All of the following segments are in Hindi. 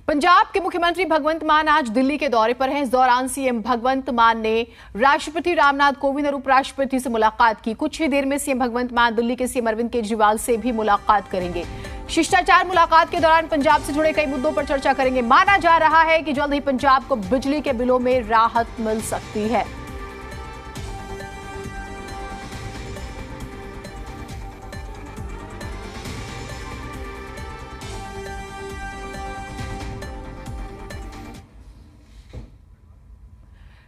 पंजाब के मुख्यमंत्री भगवंत मान आज दिल्ली के दौरे पर हैं। इस दौरान सीएम भगवंत मान ने राष्ट्रपति रामनाथ कोविंद और उपराष्ट्रपति से मुलाकात की। कुछ ही देर में सीएम भगवंत मान दिल्ली के सीएम अरविंद केजरीवाल से भी मुलाकात करेंगे। शिष्टाचार मुलाकात के दौरान पंजाब से जुड़े कई मुद्दों पर चर्चा करेंगे। माना जा रहा है कि जल्द ही पंजाब को बिजली के बिलों में राहत मिल सकती है।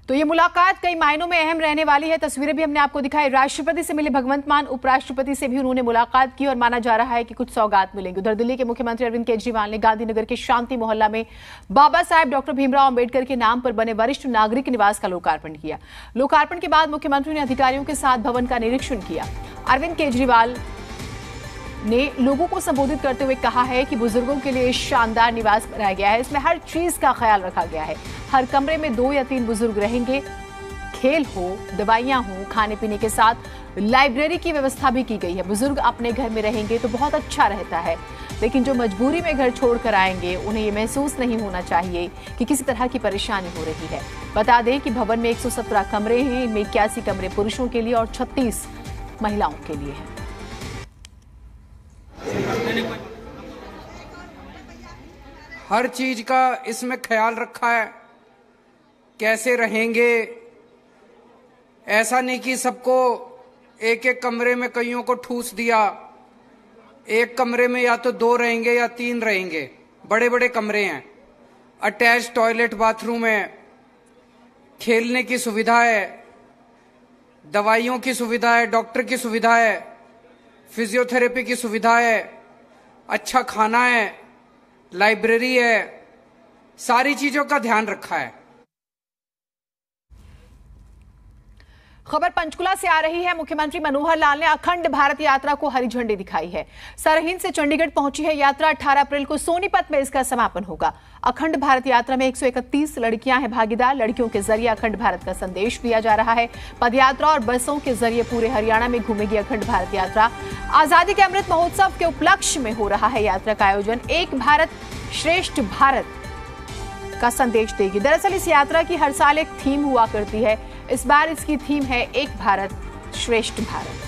तो ये मुलाकात कई मायनों में अहम रहने वाली है। तस्वीरें भी हमने आपको दिखाई। राष्ट्रपति से मिले भगवंत मान, उपराष्ट्रपति से भी उन्होंने मुलाकात की और माना जा रहा है कि कुछ सौगात मिलेंगी। उधर दिल्ली के मुख्यमंत्री अरविंद केजरीवाल ने गांधीनगर के शांति मोहल्ला में बाबा साहेब डॉक्टर भीमराव अंबेडकर के नाम पर बने वरिष्ठ नागरिक निवास का लोकार्पण किया। लोकार्पण के बाद मुख्यमंत्री ने अधिकारियों के साथ भवन का निरीक्षण किया। अरविंद केजरीवाल ने लोगों को संबोधित करते हुए कहा है कि बुजुर्गों के लिए शानदार निवास बनाया गया है। इसमें हर चीज का ख्याल रखा गया है। हर कमरे में 2 या 3 बुजुर्ग रहेंगे। खेल हो, दवाइयां हो, खाने पीने के साथ लाइब्रेरी की व्यवस्था भी की गई है। बुजुर्ग अपने घर में रहेंगे तो बहुत अच्छा रहता है, लेकिन जो मजबूरी में घर छोड़कर आएंगे उन्हें ये महसूस नहीं होना चाहिए कि किसी तरह की परेशानी हो रही है। बता दें कि भवन में 117 कमरे हैं। इनमें 81 कमरे पुरुषों के लिए और 36 महिलाओं के लिए हैं। हर चीज का इसमें ख्याल रखा है, कैसे रहेंगे। ऐसा नहीं कि सबको एक एक कमरे में कईयों को ठूस दिया। एक कमरे में या तो 2 रहेंगे या 3 रहेंगे। बड़े बड़े कमरे हैं, अटैच टॉयलेट बाथरूम है, खेलने की सुविधा है, दवाइयों की सुविधा है, डॉक्टर की सुविधा है, फिजियोथेरेपी की सुविधा है, अच्छा खाना है, लाइब्रेरी है। सारी चीजों का ध्यान रखा है। खबर पंचकुला से आ रही है। मुख्यमंत्री मनोहर लाल ने अखंड भारत यात्रा को हरी झंडी दिखाई है। सरहिंद से चंडीगढ़ पहुंची है यात्रा। 18 अप्रैल को सोनीपत में इसका समापन होगा। अखंड भारत यात्रा में 131 लड़कियां हैं भागीदार। लड़कियों के जरिए अखंड भारत का संदेश दिया जा रहा है। पदयात्रा और बसों के जरिए पूरे हरियाणा में घूमेगी अखंड भारत यात्रा। आजादी के अमृत महोत्सव के उपलक्ष्य में हो रहा है यात्रा का आयोजन। एक भारत श्रेष्ठ भारत का संदेश देगी। दरअसल इस यात्रा की हर साल एक थीम हुआ करती है। इस बार इसकी थीम है एक भारत श्रेष्ठ भारत।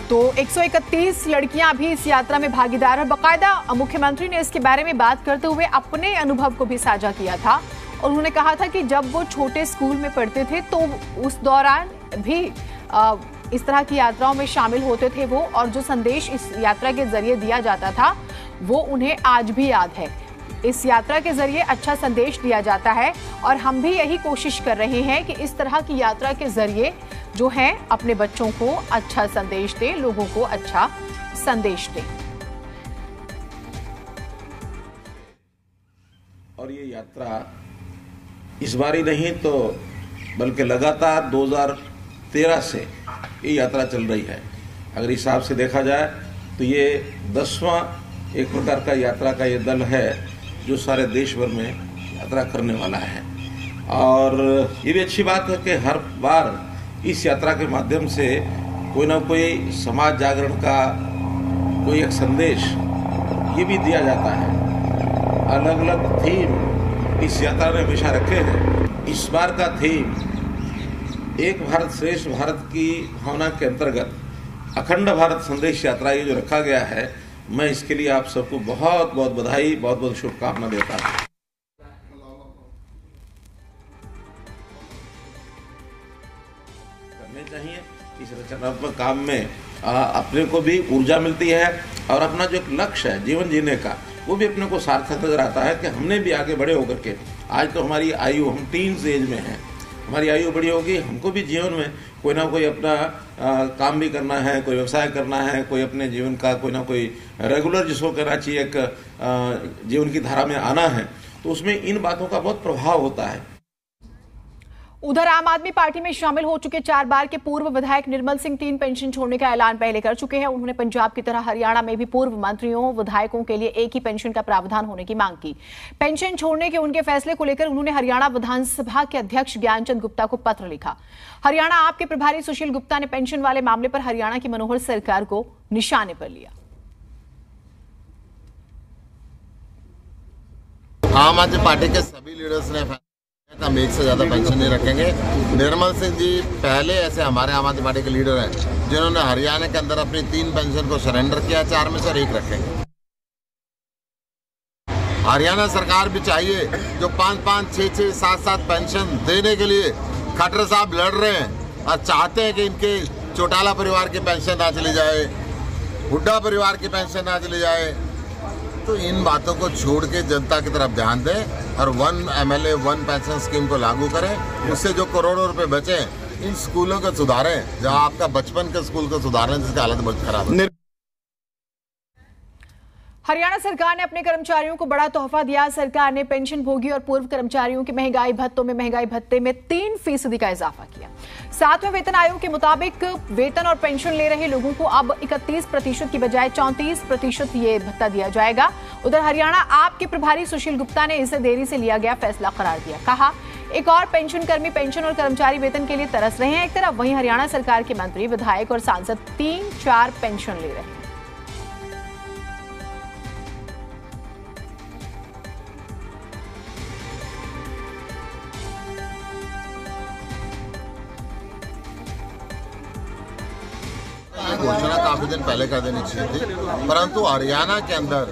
तो 131 लड़कियां भी इस यात्रा में भागीदार हैं। बाकायदा मुख्यमंत्री ने इसके बारे में बात करते हुए अपने अनुभव को भी साझा किया था और उन्होंने कहा था कि जब वो छोटे स्कूल में पढ़ते थे तो उस दौरान भी इस तरह की यात्राओं में शामिल होते थे वो, और जो संदेश इस यात्रा के जरिए दिया जाता था वो उन्हें आज भी याद है। इस यात्रा के जरिए अच्छा संदेश दिया जाता है और हम भी यही कोशिश कर रहे हैं कि इस तरह की यात्रा के जरिए जो है अपने बच्चों को अच्छा संदेश दें, लोगों को अच्छा संदेश दें। और ये यात्रा इस बार ही नहीं तो बल्कि लगातार 2013 से ये यात्रा चल रही है। अगर हिसाब से देखा जाए तो ये 10वां एक प्रकार का यात्रा का ये दल है जो सारे देश भर में यात्रा करने वाला है। और ये भी अच्छी बात है कि हर बार इस यात्रा के माध्यम से कोई ना कोई समाज जागरण का कोई एक संदेश ये भी दिया जाता है। अलग अलग थीम इस यात्रा ने हमेशा रखे हैं। इस बार का थीम एक भारत श्रेष्ठ भारत की भावना के अंतर्गत अखंड भारत संदेश यात्रा ये जो रखा गया है, मैं इसके लिए आप सबको बहुत बहुत बधाई, बहुत बहुत शुभकामना देता हूँ। करने चाहिए इस रचनात्मक काम में अपने को भी ऊर्जा मिलती है और अपना जो एक लक्ष्य है जीवन जीने का वो भी अपने को सार्थक नजर आता है कि हमने भी आगे बड़े होकर के, आज तो हमारी आयु, हम टीन्स एज में हैं, हमारी आयु बड़ी होगी, हमको भी जीवन में कोई ना कोई अपना काम भी करना है, कोई व्यवसाय करना है, कोई अपने जीवन का कोई ना कोई रेगुलर जिसको करना चाहिए, एक जीवन की धारा में आना है, तो उसमें इन बातों का बहुत प्रभाव होता है। उधर आम आदमी पार्टी में शामिल हो चुके 4 बार के पूर्व विधायक निर्मल सिंह 3 पेंशन छोड़ने का ऐलान पहले कर चुके हैं। उन्होंने पंजाब की तरह हरियाणा में भी पूर्व मंत्रियों, विधायकों के लिए एक ही पेंशन का प्रावधान होने की मांग की। पेंशन छोड़ने के उनके फैसले को लेकर उन्होंने हरियाणा विधानसभा के अध्यक्ष ज्ञानचंद गुप्ता को पत्र लिखा। हरियाणा आप के प्रभारी सुशील गुप्ता ने पेंशन वाले मामले पर हरियाणा की मनोहर सरकार को निशाने पर लिया। आम आदमी पार्टी के सभी लीडर्स ने हम एक से ज्यादा पेंशन नहीं रखेंगे। निर्मल सिंह जी पहले ऐसे हमारे आम आदमी पार्टी के लीडर हैं जिन्होंने हरियाणा के अंदर अपनी 3 पेंशन को सरेंडर किया, 4 में से 1 रखेंगे। हरियाणा सरकार भी चाहिए जो 5-5, 6-6, 7-7 पेंशन देने के लिए खट्टर साहब लड़ रहे हैं और चाहते हैं कि इनके चौटाला परिवार की पेंशन ना चली जाए, हुड्डा परिवार की पेंशन ना चली जाए। तो इन बातों को छोड़ के जनता की तरफ ध्यान दें और 1 MLA 1 पेंशन स्कीम को लागू करें। उससे जो करोड़ों रुपए बचे इन स्कूलों को सुधारें, जहां आपका बचपन के स्कूल को सुधारें जिसकी हालत बहुत खराब है। हरियाणा सरकार ने अपने कर्मचारियों को बड़ा तोहफा दिया। सरकार ने पेंशनभोगी और पूर्व कर्मचारियों के महंगाई भत्तों में महंगाई भत्ते में 3% का इजाफा किया। 7वें वेतन आयोग के मुताबिक वेतन और पेंशन ले रहे लोगों को अब 31% की बजाय 34% ये भत्ता दिया जाएगा। उधर हरियाणा आप के प्रभारी सुशील गुप्ता ने इसे देरी से लिया गया फैसला करार दिया। कहा, एक और पेंशन कर्मी पेंशन और कर्मचारी वेतन के लिए तरस रहे हैं। एक तरफ वहीं हरियाणा सरकार के मंत्री, विधायक और सांसद 3-4 पेंशन ले रहे हैं। घोषणा काफी दिन पहले कर देनी चाहिए थी, परंतु हरियाणा के अंदर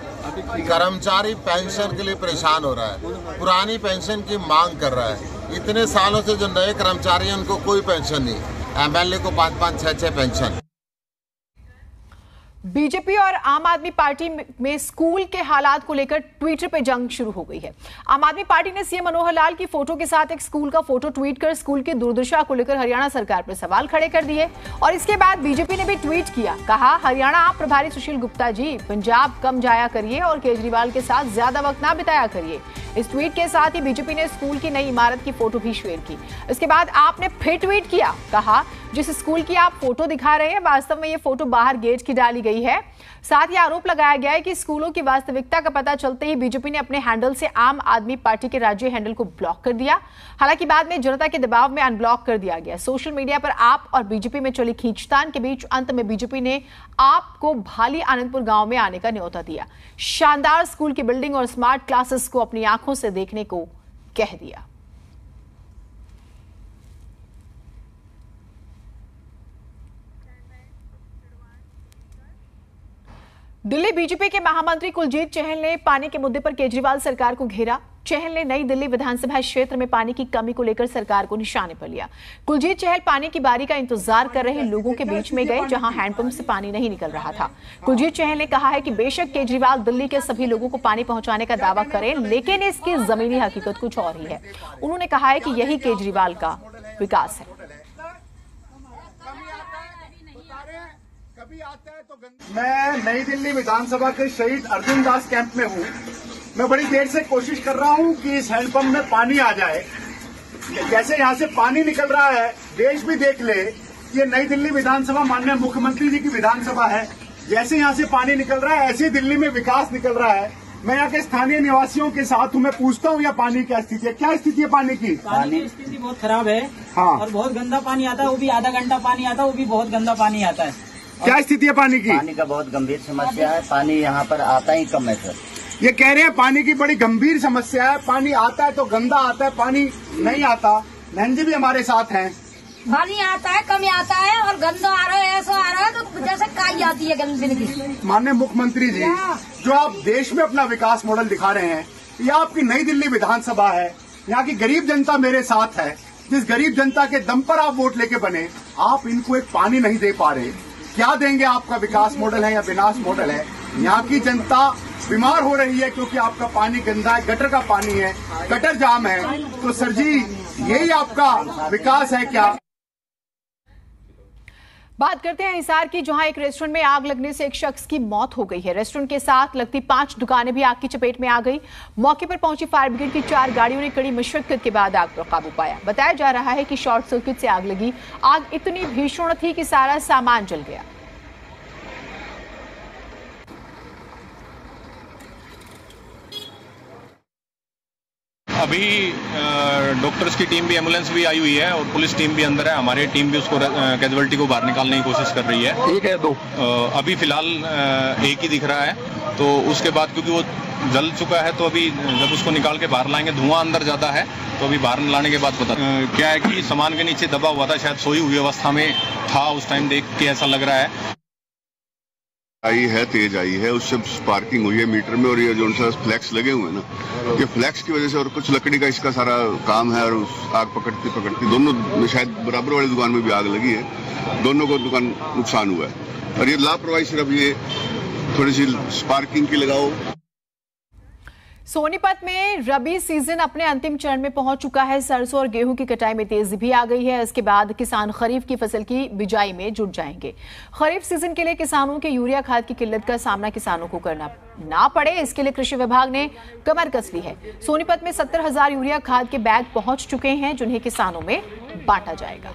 कर्मचारी पेंशन के लिए परेशान हो रहा है, पुरानी पेंशन की मांग कर रहा है। इतने सालों से जो नए कर्मचारी हैं उनको कोई पेंशन नहीं, MLA को 5-5, 6-6 पेंशन। बीजेपी और आम आदमी पार्टी में स्कूल के हालात को लेकर ट्विटर पे जंग शुरू हो गई है। आम आदमी पार्टी ने सीएम मनोहर लाल की फोटो के साथ एक स्कूल का फोटो ट्वीट कर स्कूल की दुर्दशा को लेकर हरियाणा सरकार पर सवाल खड़े कर दिए और इसके बाद बीजेपी ने भी ट्वीट किया। कहा, हरियाणा आप प्रभारी सुशील गुप्ता जी, पंजाब कम जाया करिए और केजरीवाल के साथ ज्यादा वक्त ना बिताया करिए। इस ट्वीट के साथ ही बीजेपी ने स्कूल की नई इमारत की फोटो भी शेयर की। इसके बाद आपने फिर ट्वीट किया। कहा, जिस स्कूल की आप फोटो दिखा रहे हैं वास्तव में ये फोटो बाहर गेट की डाली गई है। साथ ही आरोप लगाया गया है कि स्कूलों की वास्तविकता का पता चलते ही बीजेपी ने अपने हैंडल से आम आदमी पार्टी के राज्य हैंडल को ब्लॉक कर दिया। हालांकि बाद में जनता के दबाव में अनब्लॉक कर दिया गया। सोशल मीडिया पर आप और बीजेपी में चली खींचतान के बीच अंत में बीजेपी ने आपको भाली आनंदपुर गांव में आने का न्योता दिया। शानदार स्कूल की बिल्डिंग और स्मार्ट क्लासेस को अपनी आंखों से देखने को कह दिया। दिल्ली बीजेपी के महामंत्री कुलजीत चहल ने पानी के मुद्दे पर केजरीवाल सरकार को घेरा। चहल ने नई दिल्ली विधानसभा क्षेत्र में पानी की कमी को लेकर सरकार को निशाने पर लिया। कुलजीत चहल पानी की बारी का इंतजार कर रहे लोगों के बीच में गए जहां हैंडपंप से पानी नहीं निकल रहा था। कुलजीत चहल ने कहा है कि बेशक केजरीवाल दिल्ली के सभी लोगों को पानी पहुंचाने का दावा करें, लेकिन इसकी जमीनी हकीकत कुछ और ही है। उन्होंने कहा है कि यही केजरीवाल का विकास है। मैं नई दिल्ली विधानसभा के शहीद अर्जुन दास कैंप में हूँ। मैं बड़ी देर से कोशिश कर रहा हूँ कि इस हैंडपंप में पानी आ जाए। जैसे यहाँ से पानी निकल रहा है, देश भी देख ले, ये नई दिल्ली विधानसभा माननीय मुख्यमंत्री जी की विधानसभा है। जैसे यहाँ से पानी निकल रहा है, ऐसे दिल्ली में विकास निकल रहा है। मैं यहाँ के स्थानीय निवासियों के साथ हूँ, मैं पूछता हूँ यहाँ पानी क्या स्थिति है, क्या स्थिति है पानी की? पानी की स्थिति बहुत खराब है। हाँ। और बहुत गंदा पानी आता है, वो भी आधा घंटा पानी आता है, वो भी बहुत गंदा पानी आता है। क्या स्थिति है पानी की? पानी का बहुत गंभीर समस्या है, पानी यहाँ पर आता ही कम है सर। ये कह रहे हैं पानी की बड़ी गंभीर समस्या है, पानी आता है तो गंदा आता है, पानी नहीं आता। बहन जी भी हमारे साथ हैं। पानी आता है, कम आता है और गंदा आ रहा है, ऐसा आ रहा है तो जैसे काई आती है गंदगी। माननीय मुख्यमंत्री जी, जो आप देश में अपना विकास मॉडल दिखा रहे हैं, ये आपकी नई दिल्ली विधानसभा है। यहाँ की गरीब जनता मेरे साथ है। जिस गरीब जनता के दम पर आप वोट लेके बने, आप इनको एक पानी नहीं दे पा रहे। क्या देंगे? आपका विकास मॉडल है या विनाश मॉडल है? यहाँ की जनता बीमार हो रही है क्योंकि आपका पानी गंदा है, गटर का पानी है, गटर जाम है। तो सर जी, यही आपका विकास है क्या? बात करते हैं हिसार की, जहां एक रेस्टोरेंट में आग लगने से एक शख्स की मौत हो गई है। रेस्टोरेंट के साथ लगती 5 दुकानें भी आग की चपेट में आ गई। मौके पर पहुंची फायर ब्रिगेड की 4 गाड़ियों ने कड़ी मशक्कत के बाद आग पर काबू पाया। बताया जा रहा है कि शॉर्ट सर्किट से आग लगी। आग इतनी भीषण थी कि सारा सामान जल गया। अभी डॉक्टर्स की टीम भी, एम्बुलेंस भी आई हुई है और पुलिस टीम भी अंदर है। हमारी टीम भी उसको कैजुअलिटी को बाहर निकालने की कोशिश कर रही है। एक है दो? अभी फिलहाल एक ही दिख रहा है। तो उसके बाद क्योंकि वो जल चुका है तो अभी जब उसको निकाल के बाहर लाएंगे, धुआं अंदर जाता है तो अभी बाहर लाने के बाद पता क्या है कि सामान के नीचे दबा हुआ था, शायद सोई हुई अवस्था में था उस टाइम, देख के ऐसा लग रहा है। आई है, तेज आई है, उससे स्पार्किंग हुई है मीटर में। और ये जो सा फ्लैक्स लगे हुए हैं ना, ये फ्लैक्स की वजह से और कुछ लकड़ी का इसका सारा काम है। और आग पकड़ती दोनों में, शायद बराबर वाली दुकान में भी आग लगी है, दोनों को दुकान नुकसान हुआ है। और ये लापरवाही सिर्फ ये थोड़ी सी स्पार्किंग की लगाओ। सोनीपत में रबी सीजन अपने अंतिम चरण में पहुंच चुका है। सरसों और गेहूं की कटाई में तेजी भी आ गई है। इसके बाद किसान खरीफ की फसल की बिजाई में जुट जाएंगे। खरीफ सीजन के लिए किसानों के यूरिया खाद की किल्लत का सामना किसानों को करना ना पड़े, इसके लिए कृषि विभाग ने कमर कस ली है। सोनीपत में 70,000 यूरिया खाद के बैग पहुंच चुके हैं, जिन्हें किसानों में बांटा जाएगा।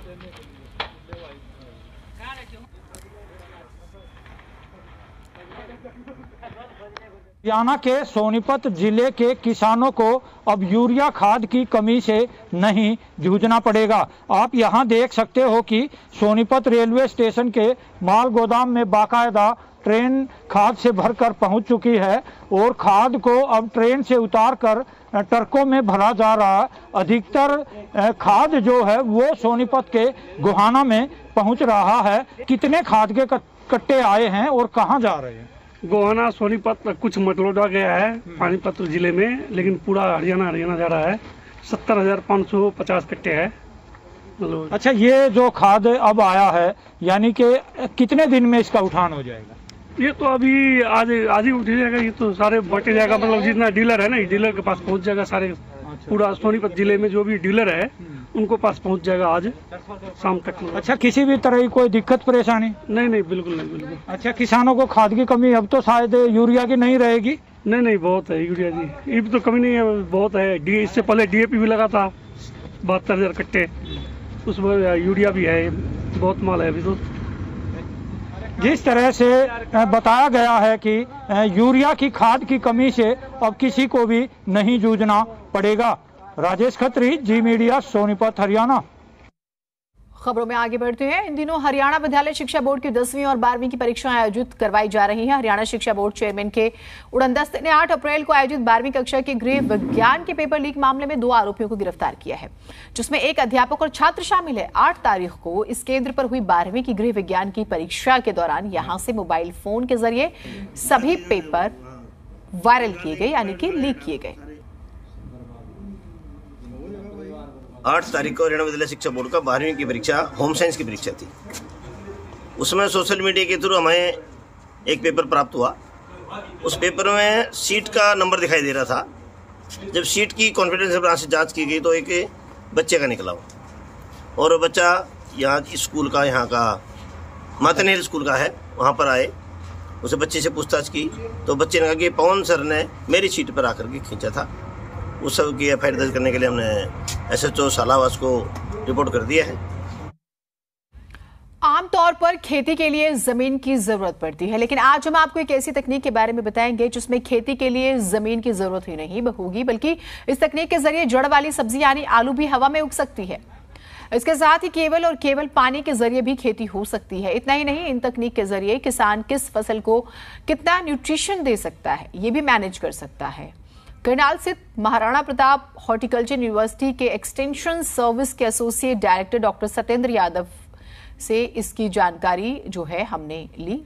हरियाणा के सोनीपत जिले के किसानों को अब यूरिया खाद की कमी से नहीं जूझना पड़ेगा। आप यहां देख सकते हो कि सोनीपत रेलवे स्टेशन के माल गोदाम में बाकायदा ट्रेन खाद से भरकर पहुंच चुकी है और खाद को अब ट्रेन से उतारकर ट्रकों में भरा जा रहा है। अधिकतर खाद जो है वो सोनीपत के गोहाना में पहुंच रहा है। कितने खाद के कट्टे आए हैं और कहां जा रहे हैं? गोहाना सोनीपत कुछ मतलौडा गया है पानीपत जिले में, लेकिन पूरा हरियाणा जा रहा है। 70,550 कट्टे है। अच्छा, ये जो खाद अब आया है यानी कि कितने दिन में इसका उठान हो जाएगा? ये तो अभी आज ही उठ जाएगा। ये तो सारे बांटे जाएगा, मतलब जितना डीलर है ना, डीलर के पास पहुंच जाएगा सारे। पूरा सोनीपत जिले में जो भी डीलर है उनको पास पहुंच जाएगा आज शाम तक। अच्छा, किसी भी तरह की कोई दिक्कत परेशानी? नहीं, बिल्कुल नहीं, बिल्कुल। अच्छा, किसानों को खाद की कमी अब तो शायद यूरिया की नहीं रहेगी? नहीं, बहुत है यूरिया की। ये तो कमी नहीं है, बहुत है। इससे पहले DAP भी लगा था 72,000 कट्टे, उसमें यूरिया भी है, बहुत माल है अभी तो। जिस तरह से बताया गया है कि यूरिया की खाद की कमी से अब किसी को भी नहीं जूझना पड़ेगा। राजेश खत्री, जी मीडिया, सोनीपत, हरियाणा। खबरों में आगे बढ़ते हैं। इन दिनों हरियाणा विद्यालय शिक्षा बोर्ड की 10वीं और 12वीं की परीक्षाएं आयोजित करवाई जा रही हैं। हरियाणा शिक्षा बोर्ड चेयरमैन के उड़नदस्ते ने 8 अप्रैल को आयोजित 12वीं कक्षा के गृह विज्ञान के पेपर लीक मामले में 2 आरोपियों को गिरफ्तार किया है, जिसमें एक अध्यापक और छात्र शामिल है। 8 तारीख को इस केंद्र पर हुई 12वीं की गृह विज्ञान की परीक्षा के दौरान यहां से मोबाइल फोन के जरिए सभी पेपर वायरल किए गए, यानी कि लीक किए गए। 8 तारीख को हरियाणा विद्यालय शिक्षा बोर्ड का 12वीं की परीक्षा होम साइंस की परीक्षा थी। उसमें सोशल मीडिया के थ्रू हमें एक पेपर प्राप्त हुआ। उस पेपर में सीट का नंबर दिखाई दे रहा था। जब सीट की कॉन्फिडेंस ब्रांच से जांच की गई तो एक बच्चे का निकला वो, और बच्चा यहाँ स्कूल का, यहाँ का मातनेर स्कूल का है। वहाँ पर आए, उसे बच्चे से पूछताछ की तो बच्चे ने कहा कि पवन सर ने मेरी सीट पर आकर के खींचा था। उस सब की FIR दर्ज करने के लिए हमने SHO सालावास को रिपोर्ट कर दिया है। आमतौर पर खेती के लिए जमीन की जरूरत पड़ती है, लेकिन आज हम आपको एक ऐसी तकनीक के बारे में बताएंगे जिसमें खेती के लिए जमीन की जरूरत ही नहीं होगी, बल्कि इस तकनीक के जरिए जड़ वाली सब्जी यानी आलू भी हवा में उग सकती है। इसके साथ ही केवल और केवल पानी के जरिए भी खेती हो सकती है। इतना ही नहीं, इन तकनीक के जरिए किसान किस फसल को कितना न्यूट्रिशन दे सकता है ये भी मैनेज कर सकता है। करनाल स्थित महाराणा प्रताप हॉर्टिकल्चर यूनिवर्सिटी के एक्सटेंशन सर्विस के associate director doctor Satyendra Yadav से इसकी जानकारी जो है हमने ली।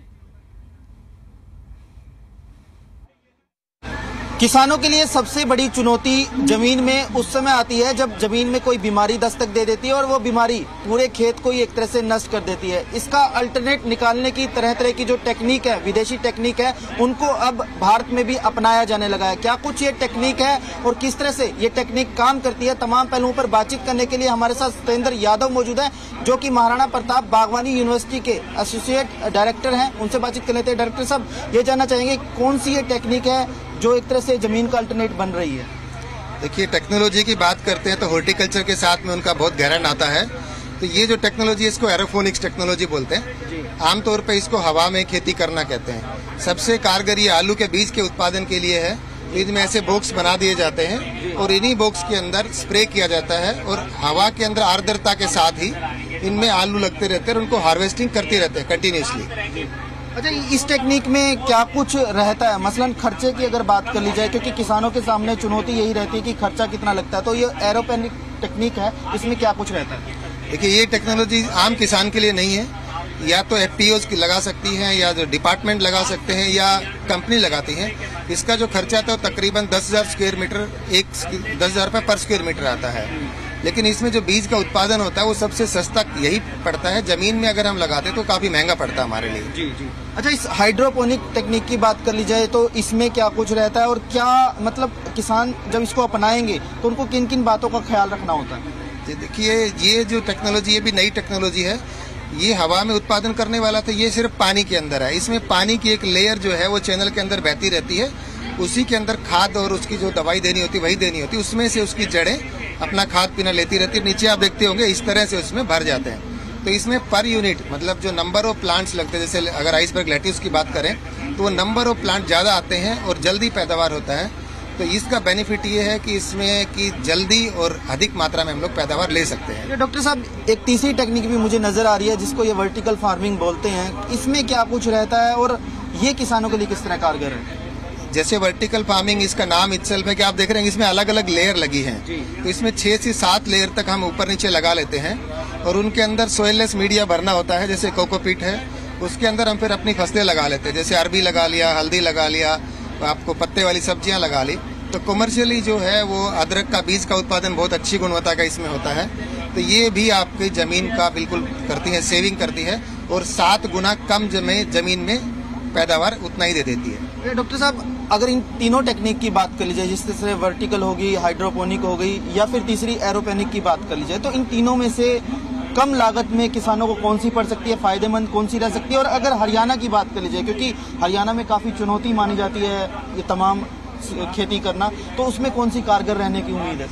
किसानों के लिए सबसे बड़ी चुनौती जमीन में उस समय आती है जब जमीन में कोई बीमारी दस्तक दे देती है और वो बीमारी पूरे खेत को ही एक तरह से नष्ट कर देती है। इसका अल्टरनेट निकालने की तरह तरह की जो टेक्निक है, विदेशी टेक्निक है, उनको अब भारत में भी अपनाया जाने लगा है। क्या कुछ ये टेक्निक है और किस तरह से ये टेक्निक काम करती है, तमाम पहलुओं पर बातचीत करने के लिए हमारे साथ सत्येंद्र यादव मौजूद है, जो कि महाराणा प्रताप बागवानी यूनिवर्सिटी के एसोसिएट डायरेक्टर हैं। उनसे बातचीत कर लेते हैं। डायरेक्टर साहब, ये जानना चाहेंगे कौन सी ये टेक्निक है जो एक तरह से जमीन का अल्टरनेट बन रही है? देखिए, टेक्नोलॉजी की बात करते हैं तो हॉर्टिकल्चर के साथ में उनका बहुत गहरा नाता है। तो ये जो टेक्नोलॉजी, इसको एरोफोनिक्स टेक्नोलॉजी बोलते हैं। आमतौर पर इसको हवा में खेती करना कहते हैं। सबसे कारगर ये आलू के बीज के उत्पादन के लिए है। इसमें ऐसे बॉक्स बना दिए जाते हैं और इन्हीं बॉक्स के अंदर स्प्रे किया जाता है और हवा के अंदर आर्द्रता के साथ ही इनमें आलू लगते रहते हैं और उनको हार्वेस्टिंग करते रहते हैं कंटिन्यूसली। अच्छा, इस टेक्निक में क्या कुछ रहता है, मसलन खर्चे की अगर बात कर ली जाए, क्योंकि किसानों के सामने चुनौती यही रहती है कि खर्चा कितना लगता है, तो ये एरोपोनिक टेक्निक है, इसमें क्या कुछ रहता है? देखिए, ये टेक्नोलॉजी आम किसान के लिए नहीं है, या तो FPOs की लगा सकती हैं या जो डिपार्टमेंट लगा सकते हैं या कंपनी लगाती है। इसका जो खर्चा आता है वो तकरीबन 10,000 स्क्वायर मीटर 10,000 रुपये पर स्क्वायर मीटर आता है। लेकिन इसमें जो बीज का उत्पादन होता है वो सबसे सस्ता यही पड़ता है। जमीन में अगर हम लगाते हैं तो काफी महंगा पड़ता है हमारे लिए। जी जी। अच्छा, इस हाइड्रोपोनिक टेक्निक की बात कर ली जाए तो इसमें क्या कुछ रहता है और क्या मतलब किसान जब इसको अपनाएंगे तो उनको किन किन बातों का ख्याल रखना होता है? जी देखिए, ये जो टेक्नोलॉजी, ये भी नई टेक्नोलॉजी है। ये हवा में उत्पादन करने वाला था, ये सिर्फ पानी के अंदर है। इसमें पानी की एक लेयर जो है वो चैनल के अंदर बहती रहती है, उसी के अंदर खाद और उसकी जो दवाई देनी होती है वही देनी होती है। उसमें से उसकी जड़ें अपना खाद पीना लेती रहती है। नीचे आप देखते होंगे इस तरह से उसमें भर जाते हैं। तो इसमें पर यूनिट मतलब जो नंबर ऑफ प्लांट्स लगते हैं, जैसे अगर आइसबर्ग लेट्यूस की बात करें तो वो नंबर ऑफ प्लांट ज्यादा आते हैं और जल्दी पैदावार होता है। तो इसका बेनिफिट ये है कि इसमें कि जल्दी और अधिक मात्रा में हम लोग पैदावार ले सकते हैं। डॉक्टर साहब, एक तीसरी टेक्निक भी मुझे नजर आ रही है जिसको ये वर्टिकल फार्मिंग बोलते हैं, इसमें क्या कुछ रहता है और ये किसानों के लिए किस तरह कारगर है? जैसे वर्टिकल फार्मिंग, इसका नाम इटसेल्फ है कि आप देख रहे हैं इसमें अलग अलग लेयर लगी हैं। तो इसमें 6 से 7 लेयर तक हम ऊपर नीचे लगा लेते हैं और उनके अंदर सोइललेस मीडिया भरना होता है। जैसे कोकोपीट है, उसके अंदर हम फिर अपनी फसलें लगा लेते हैं। जैसे अरबी लगा लिया, हल्दी लगा लिया, आपको पत्ते वाली सब्जियां लगा ली। तो कमर्शियली जो है वो अदरक का बीज का उत्पादन बहुत अच्छी गुणवत्ता का इसमें होता है। तो ये भी आपकी जमीन का बिल्कुल करती है, सेविंग करती है और 7 गुना कम जमीन में पैदावार उतना ही दे देती है। डॉक्टर साहब, अगर इन तीनों टेक्निक की बात कर ली जाए, जिस तरह वर्टिकल होगी, हाइड्रोपोनिक हो गई या फिर तीसरी एरोपोनिक की बात कर ली जाए, तो इन तीनों में से कम लागत में किसानों को कौन सी पड़ सकती है, फायदेमंद कौन सी रह सकती है? और अगर हरियाणा की बात कर ली जाए, क्योंकि हरियाणा में काफी चुनौती मानी जाती है ये तमाम खेती करना, तो उसमें कौन सी कारगर रहने की उम्मीद है?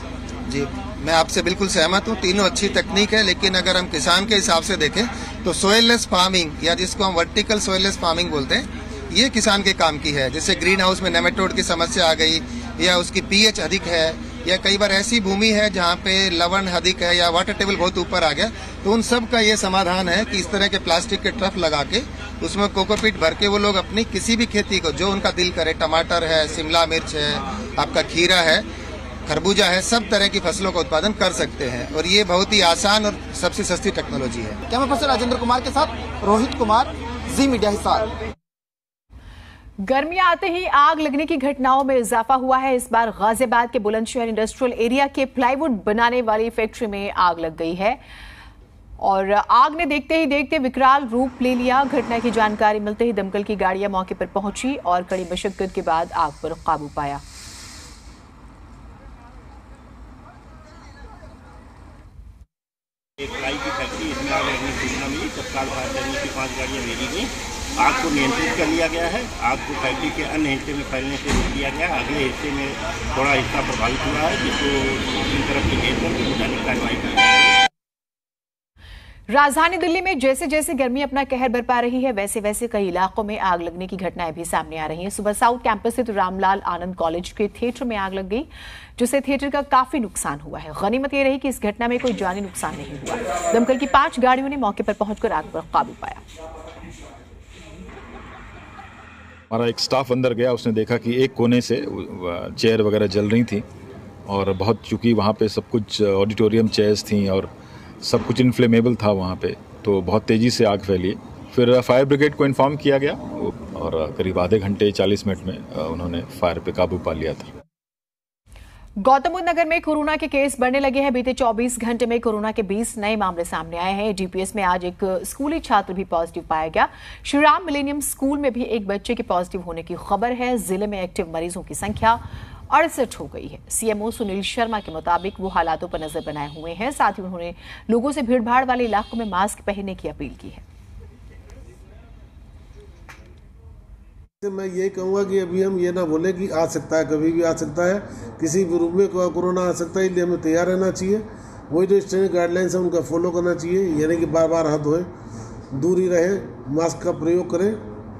जी, मैं आपसे बिल्कुल सहमत हूँ। तीनों अच्छी तकनीक है, लेकिन अगर हम किसान के हिसाब से देखें तो सोइललेस फार्मिंग या जिसको हम वर्टिकल सोइललेस फार्मिंग बोलते हैं, ये किसान के काम की है। जैसे ग्रीन हाउस में नेमेटोड की समस्या आ गई या उसकी pH अधिक है या कई बार ऐसी भूमि है जहाँ पे लवण अधिक है या वाटर टेबल बहुत ऊपर आ गया, तो उन सब का ये समाधान है कि इस तरह के प्लास्टिक के ट्रफ लगा के उसमें कोकोपीट भर के वो लोग अपनी किसी भी खेती को जो उनका दिल करे, टमाटर है, शिमला मिर्च है, आपका खीरा है, खरबूजा है, सब तरह की फसलों का उत्पादन कर सकते हैं और ये बहुत ही आसान और सबसे सस्ती टेक्नोलॉजी है। कैमरा पर्सन राजेंद्र कुमार के साथ रोहित कुमार, जी मीडिया हिसार। गर्मियां आते ही आग लगने की घटनाओं में इजाफा हुआ है। इस बार गाजियाबाद के बुलंदशहर इंडस्ट्रियल एरिया के प्लाईवुड बनाने वाली फैक्ट्री में आग लग गई है और आग ने देखते ही देखते विकराल रूप ले लिया। घटना की जानकारी मिलते ही दमकल की गाड़ियां मौके पर पहुंची और कड़ी मशक्कत के बाद आग पर काबू पाया। एक प्लाई की फैक्ट्री, इसमें आग लगने की सूचना मिली। तत्काल फायर सर्विस की 5 गाड़ियां भेजी गई। आग को नियंत्रित कर लिया गया है। आग को फैक्ट्री के अन्य हिस्से में फैलने से रोक दिया गया। अगले हिस्से में थोड़ा हिस्सा प्रभावित हुआ है, जिसको दूसरी तरफ से घेर कर वैज्ञानिक कार्रवाई की है। राजधानी दिल्ली में जैसे जैसे गर्मी अपना कहर बरपा रही है, वैसे वैसे कई इलाकों में आग लगने की घटनाएं भी सामने आ रही हैं। सुबह साउथ कैंपस स्थित रामलाल आनंद कॉलेज के थिएटर में आग लग गई, जिससे थिएटर का काफी नुकसान हुआ है। गनीमत यह रही कि इस घटना में कोई जानी नुकसान नहीं हुआ। दमकल की 5 गाड़ियों ने मौके पर पहुंचकर आग पर काबू पाया। हमारा एक स्टाफ अंदर गया, उसने देखा कि एक कोने से चेयर वगैरह जल रही थी और बहुत, चूँकि वहाँ पे सब कुछ ऑडिटोरियम चेयर्स थी और सब कुछ इनफ्लेमेबल था वहाँ पे, तो बहुत तेज़ी से आग फैली। फिर फायर ब्रिगेड को इन्फॉर्म किया गया और करीब आधे घंटे 40 मिनट में उन्होंने फायर पे काबू पा लिया था। गौतम बुद्ध नगर में कोरोना के केस बढ़ने लगे हैं। बीते 24 घंटे में कोरोना के 20 नए मामले सामने आए हैं। डीपीएस में आज एक स्कूली छात्र भी पॉजिटिव पाया गया। श्रीराम मिलेनियम स्कूल में भी एक बच्चे के पॉजिटिव होने की खबर है। जिले में एक्टिव मरीजों की संख्या 68 हो गई है। सीएमओ सुनील शर्मा के मुताबिक वो हालातों पर नजर बनाए हुए हैं। साथ ही उन्होंने लोगों से भीड़भाड़ वाले इलाकों में मास्क पहनने की अपील की है। मैं ये कहूँगा कि अभी हम ये ना बोले कि आ सकता है, कभी भी आ सकता है, किसी भी रूप में कोरोना आ सकता है, इसलिए हमें तैयार रहना चाहिए। वही जो स्टैंडर्ड गाइडलाइंस है उनका फॉलो करना चाहिए, यानी कि बार बार हाथ धोएं, दूरी रहें, मास्क का प्रयोग करें,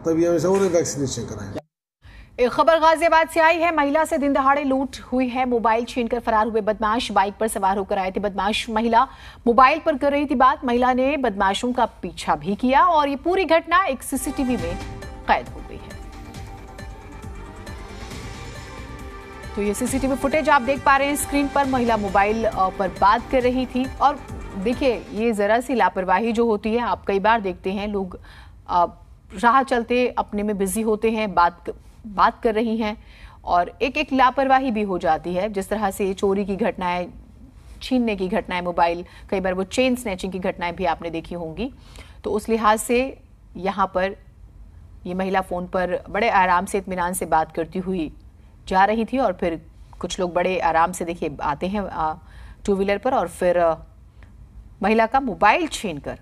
तभी हमेशा उन्हें वैक्सीनेशन कराएं। एक खबर गाजियाबाद से आई है। महिला से दिन दहाड़े लूट हुई है। मोबाइल छीनकर फरार हुए बदमाश बाइक पर सवार होकर आए थे। बदमाश महिला मोबाइल पर कर रही थी बात। महिला ने बदमाशों का पीछा भी किया और ये पूरी घटना एक सीसीटीवी में कैद हो गई है। तो ये सीसीटीवी फुटेज आप देख पा रहे हैं स्क्रीन पर। महिला मोबाइल पर बात कर रही थी और देखिए ये जरा सी लापरवाही जो होती है, आप कई बार देखते हैं लोग राह चलते अपने में बिजी होते हैं, बात कर रही हैं और एक लापरवाही भी हो जाती है। जिस तरह से चोरी की घटनाएं, छीनने की घटनाएं, मोबाइल, कई बार वो चेन स्नैचिंग की घटनाएं भी आपने देखी होंगी। तो उस लिहाज से यहाँ पर ये महिला फोन पर बड़े आराम से, इत्मीनान से बात करती हुई जा रही थी और फिर कुछ लोग बड़े आराम से देखिए आते हैं टू व्हीलर पर और फिर महिला का मोबाइल छीनकर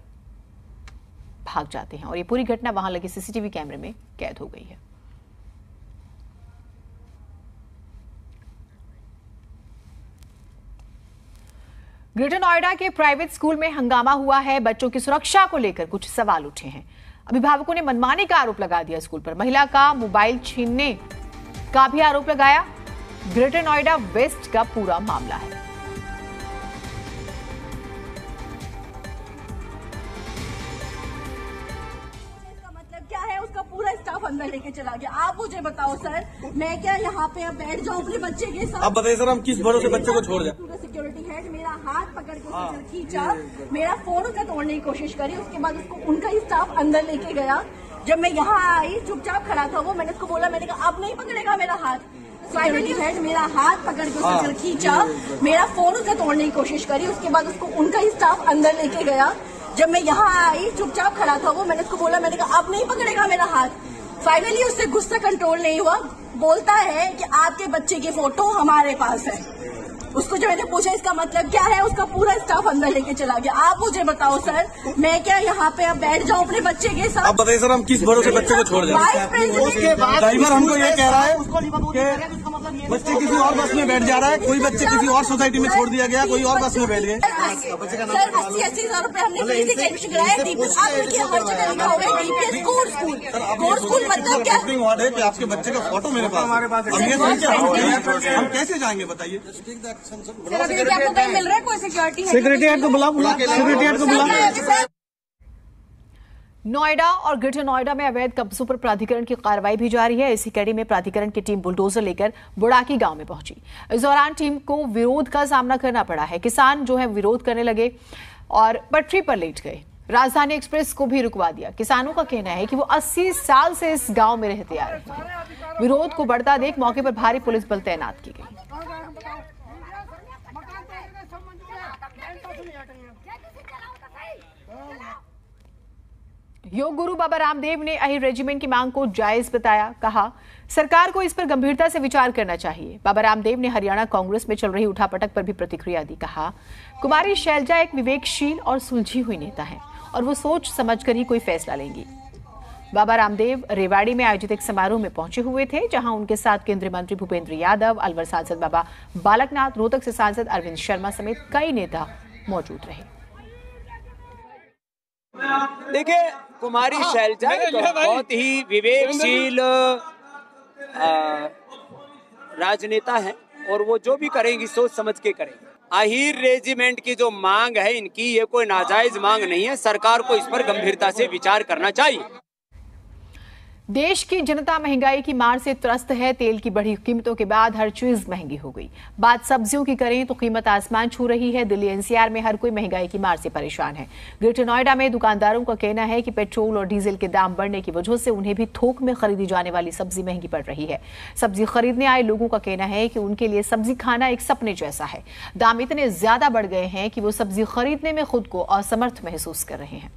भाग जाते हैं और ये पूरी घटना वहां लगे सीसीटीवी कैमरे में कैद हो गई है। ग्रेटर नोएडा के प्राइवेट स्कूल में हंगामा हुआ है। बच्चों की सुरक्षा को लेकर कुछ सवाल उठे हैं। अभिभावकों ने मनमानी का आरोप लगा दिया स्कूल पर। महिला का मोबाइल छीनने का भी आरोप लगाया। ग्रेटर नोएडा वेस्ट का पूरा मामला है। क्या है उसका पूरा स्टाफ अंदर लेके चला गया। आप मुझे बताओ सर, मैं क्या यहाँ पे अब बैठ जाऊँ अपने बच्चे के साथ? अब बताइए सर, हम किस भरोसे बच्चे को छोड़ जाए? पूरा सिक्योरिटी हेड मेरा हाथ पकड़ के उसे खींचा, मेरा फोन उसका तोड़ने की कोशिश करी। उसके बाद उसको उनका ही स्टाफ अंदर लेके गया। जब मैं यहाँ आई चुपचाप खड़ा था वो, मैंने उसको बोला, मैंने कहा अब नहीं पकड़ेगा मेरा हाथ। सिक्योरिटी हेड मेरा हाथ पकड़ के उसे खींचा, मेरा फोन उसका तोड़ने की कोशिश करी। उसके बाद उसको उनका ही स्टाफ अंदर लेके गया। जब मैं यहाँ आई चुपचाप खड़ा था वो, मैंने उसको बोला, मैंने कहा अब नहीं पकड़ेगा मेरा हाथ। फाइनली उससे गुस्सा कंट्रोल नहीं हुआ, बोलता है कि आपके बच्चे की फोटो हमारे पास है। उसको जो मैंने पूछा इसका मतलब क्या है, उसका पूरा स्टाफ अंदर लेके चला गया। आप मुझे बताओ सर, मैं क्या यहाँ पे अब बैठ जाऊँ अपने बच्चे के साथ? अब बताइए सर, हम किस भरोसे बच्चे को छोड़ जाए? ड्राइवर हमको ये कह रहा है कि बच्चे किसी और बस में बैठ जा रहा है, कोई बच्चे किसी और सोसाइटी में छोड़ दिया गया, कोई और बस में बैठ गए। सर 80,000 रुपए हमने फ्री से एडमिशन कराया। हर जगह लिखा हुआ है DPS core school. Core school मतलब क्या है कि आपके बच्चे का फोटो मेरे पास, हमारे पास हम कैसे जाएंगे बताइए? सर अभी आपको कहीं मिल रहा है कोई सिक्योरिटी हेड को बुला, सिक्योरिटी हेड को बुला। नोएडा और ग्रेटर नोएडा में अवैध कब्जों पर प्राधिकरण की कार्रवाई भी जारी है। इसी कड़ी में प्राधिकरण की टीम बुलडोजर लेकर बुड़ाकी गांव में पहुंची। इस दौरान टीम को विरोध का सामना करना पड़ा है। किसान जो है विरोध करने लगे और पटरी पर लेट गए। राजधानी एक्सप्रेस को भी रुकवा दिया। किसानों का कहना है कि वो 80 साल से इस गांव में रहते आ रहे हैं। विरोध को बढ़ता देख मौके पर भारी पुलिस बल तैनात की गई। योग गुरु बाबा रामदेव ने अहिर रेजिमेंट की मांग को जायज बताया। कहा सरकार को इस पर गंभीरता से विचार करना चाहिए। बाबा रामदेव ने हरियाणा कांग्रेस में चल रही उठापटक पर भी प्रतिक्रिया दी। कहा कुमारी शैलजा एक विवेकशील और सुलझी हुई नेता है और वो सोच समझकर ही कोई फैसला लेंगी। बाबा रामदेव रेवाड़ी में आयोजित एक समारोह में पहुंचे हुए थे, जहां उनके साथ केंद्रीय मंत्री भूपेंद्र यादव, अलवर सांसद बाबा बालकनाथ, रोहतक से सांसद अरविंद शर्मा समेत कई नेता मौजूद रहे। देखिए कुमारी शैलजा बहुत ही विवेकशील राजनेता है और वो जो भी करेंगी सोच समझ के करेंगे। अहिर रेजिमेंट की जो मांग है इनकी, ये कोई नाजायज मांग नहीं है। सरकार को इस पर गंभीरता से विचार करना चाहिए। देश की जनता महंगाई की मार से त्रस्त है। तेल की बढ़ी कीमतों के बाद हर चीज महंगी हो गई। बात सब्जियों की करें तो कीमत आसमान छू रही है। दिल्ली एनसीआर में हर कोई महंगाई की मार से परेशान है। ग्रेटर नोएडा में दुकानदारों का कहना है कि पेट्रोल और डीजल के दाम बढ़ने की वजह से उन्हें भी थोक में खरीदी जाने वाली सब्जी महंगी पड़ रही है। सब्जी खरीदने आए लोगों का कहना है कि उनके लिए सब्जी खाना एक सपने जैसा है। दाम इतने ज्यादा बढ़ गए हैं कि वो सब्जी खरीदने में खुद को असमर्थ महसूस कर रहे हैं।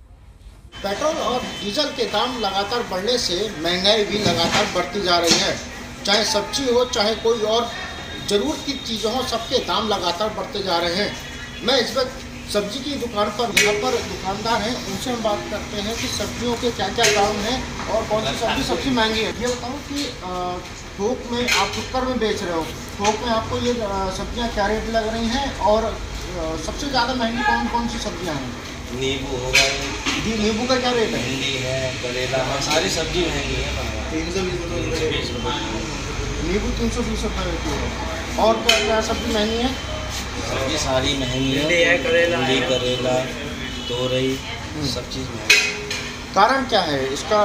पेट्रोल और डीजल के दाम लगातार बढ़ने से महंगाई भी लगातार बढ़ती जा रही है। चाहे सब्जी हो चाहे कोई और ज़रूरत की चीज़ें हो, सबके दाम लगातार बढ़ते जा रहे हैं। मैं इस वक्त सब्जी की दुकान पर, यहाँ पर दुकानदार हैं, उनसे हम बात करते हैं कि सब्जियों के क्या क्या दाम हैं और कौन सी सब्जी सबसे महंगी है। ये बताओ कि थोक में आप फुटकर में बेच रहे हो, थोक में आपको ये सब्जियाँ क्या रेट लग रही हैं और सबसे ज़्यादा महंगी कौन कौन सी सब्जियाँ हैं? नींबू हो गए, जी नींबू का क्या रेट है? भिंडी है, करेला है, सारी सब्जी महंगी है। 320 रुपये नींबू 320 रुपये किलो। और क्या क्या सब्जी महंगी है? सब्जी सारी महंगी है, भिंडी, करेला, तोरई, सब चीज़ महंगी है। कारण क्या है इसका?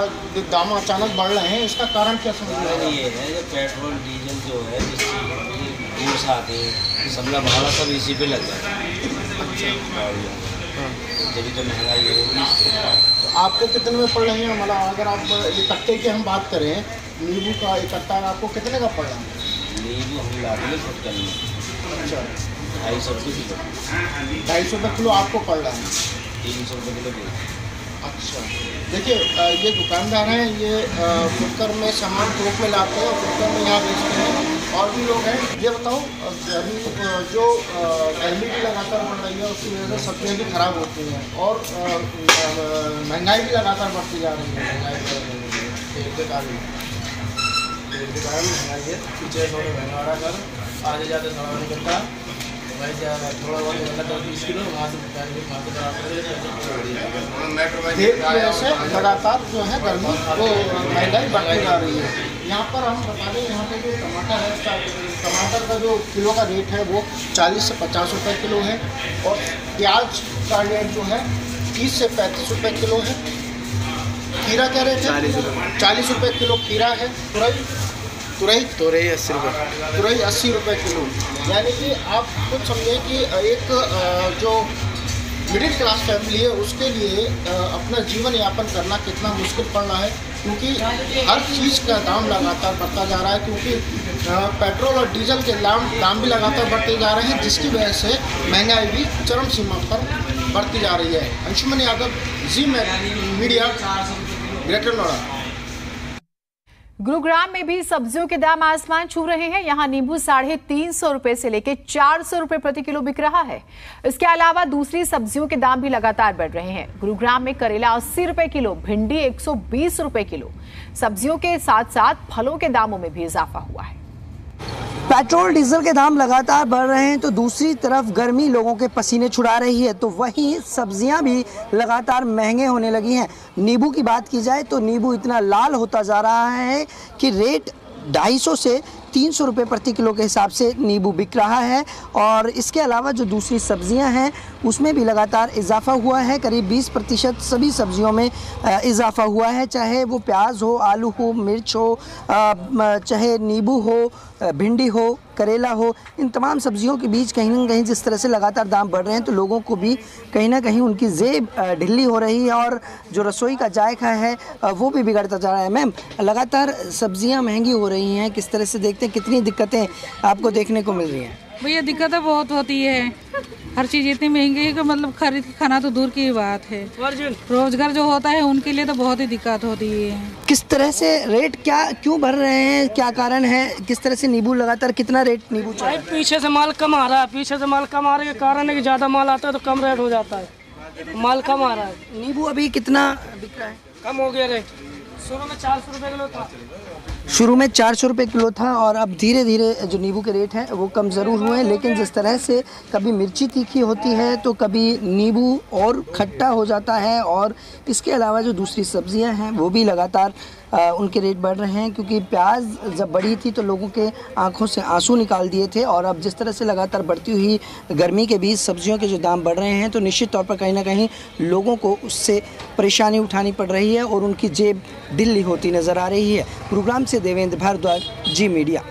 दाम अचानक बढ़ रहे हैं, इसका कारण क्या समझ रहे हैं? ये है जो पेट्रोल डीजल जो है दूर से आते हैं, सबला भाड़ा सब इसी पे लग जाता है। अच्छा, जब तो महंगाई होगी। तो आपको कितने में पड़ रहे हैं? मतलब अगर आप इकट्ठे की हम बात करें, नींबू का इकट्ठा आपको कितने का पड़ रहा है? नींबू हम लाते हैं फुटकर में। अच्छा, 250 रुपये किलो। 250 रुपये किलो आपको पड़ रहा है? 300 रुपये किलो। अच्छा, देखिए ये दुकानदार हैं, ये फुटकर में सामान थोक में लाते हैं और फुटकर में यहाँ बेचते हैं। और भी लोग हैं। ये बताओ, गर्मी भी लगातार बढ़ रही है, उसकी वजह से सब्जियाँ भी खराब होती हैं और महंगाई भी लगातार बढ़ती जा रही है। तेल के कारण महंगाई है। पीछे थोड़े महंगा कर आगे जाते थोड़ा निकलता वही ज़्यादा, थोड़ा बहुत निकलता 20 किलो वहाँ से ऐसे लगातार जो है गर्मी वो महंगाई बढ़ती जा रही है। यहाँ पर हम बता दें, यहाँ पे जो टमाटर है, टमाटर का जो किलो का रेट है वो 40 से 50 रुपये किलो है। और प्याज का रेट जो है 30 से 35 रुपये किलो है। खीरा क्या रेट है? 40 रुपये किलो खीरा है। तुरई 80 रुपये। तुरई 80 रुपये किलो। यानी कि आप खुद समझें कि एक जो मिडिल क्लास फैमिली है उसके लिए अपना जीवन यापन करना कितना मुश्किल पड़ रहा है, क्योंकि हर चीज़ का दाम लगातार बढ़ता जा रहा है। क्योंकि पेट्रोल और डीजल के दाम भी लगातार बढ़ते जा रहे हैं, जिसकी वजह से महंगाई भी चरम सीमा पर बढ़ती जा रही है। अंशुमन यादव, जी मीडिया, ग्रेटर नोएडा। गुरुग्राम में भी सब्जियों के दाम आसमान छू रहे हैं। यहाँ नींबू 350 रुपए से लेकर 400 रुपए प्रति किलो बिक रहा है। इसके अलावा दूसरी सब्जियों के दाम भी लगातार बढ़ रहे हैं। गुरुग्राम में करेला 80 रुपए किलो, भिंडी 120 रुपए किलो। सब्जियों के साथ साथ फलों के दामों में भी इजाफा हुआ है। पेट्रोल डीजल के दाम लगातार बढ़ रहे हैं तो दूसरी तरफ गर्मी लोगों के पसीने छुड़ा रही है, तो वहीं सब्जियां भी लगातार महंगे होने लगी हैं। नींबू की बात की जाए तो नींबू इतना लाल होता जा रहा है कि रेट 250 से 300 रुपये प्रति किलो के हिसाब से नींबू बिक रहा है। और इसके अलावा जो दूसरी सब्जियां हैं उसमें भी लगातार इजाफा हुआ है। करीब 20% सभी सब्जियों में इजाफा हुआ है, चाहे वो प्याज हो, आलू हो, मिर्च हो, चाहे नींबू हो, भिंडी हो, करेला हो। इन तमाम सब्जियों के बीच कहीं ना कहीं जिस तरह से लगातार दाम बढ़ रहे हैं तो लोगों को भी कहीं ना कहीं उनकी जेब ढिल्ली हो रही है और जो रसोई का जायका है वो भी बिगड़ता जा रहा है। मैम, लगातार सब्जियां महंगी हो रही हैं, किस तरह से देखते हैं, कितनी दिक्कतें आपको देखने को मिल रही हैं? भैया दिक्कतें बहुत होती है, हर चीज़ इतनी महंगी है कि मतलब खरीद के खाना तो दूर की बात है। रोजगार जो होता है उनके लिए तो बहुत ही दिक्कत होती है। किस तरह से रेट क्यों बढ़ रहे हैं, क्या कारण है? किस तरह से नींबू लगातार कितना रेट नींबू चल रहा है? पीछे से माल कम आ रहा है, पीछे से माल कम आ रहे के कारण है कि ज़्यादा माल आता है तो कम रेट हो जाता है, माल कम आ रहा है। नींबू अभी कितना बिक रहा है? कम हो गया रेट, शुरू में 400 रुपये किलो था। शुरू में 400 रुपये किलो था और अब धीरे धीरे जो नींबू के रेट हैं वो कम ज़रूर हुए हैं, लेकिन जिस तरह से कभी मिर्ची तीखी होती है तो कभी नींबू और खट्टा हो जाता है। और इसके अलावा जो दूसरी सब्जियां हैं वो भी लगातार उनके रेट बढ़ रहे हैं, क्योंकि प्याज जब बढ़ी थी तो लोगों के आंखों से आंसू निकाल दिए थे। और अब जिस तरह से लगातार बढ़ती हुई गर्मी के बीच सब्जियों के जो दाम बढ़ रहे हैं तो निश्चित तौर पर कहीं ना कहीं लोगों को उससे परेशानी उठानी पड़ रही है और उनकी जेब ढिल्ली होती नज़र आ रही है। गुरुग्राम से देवेंद्र भारद्वाज, जी मीडिया।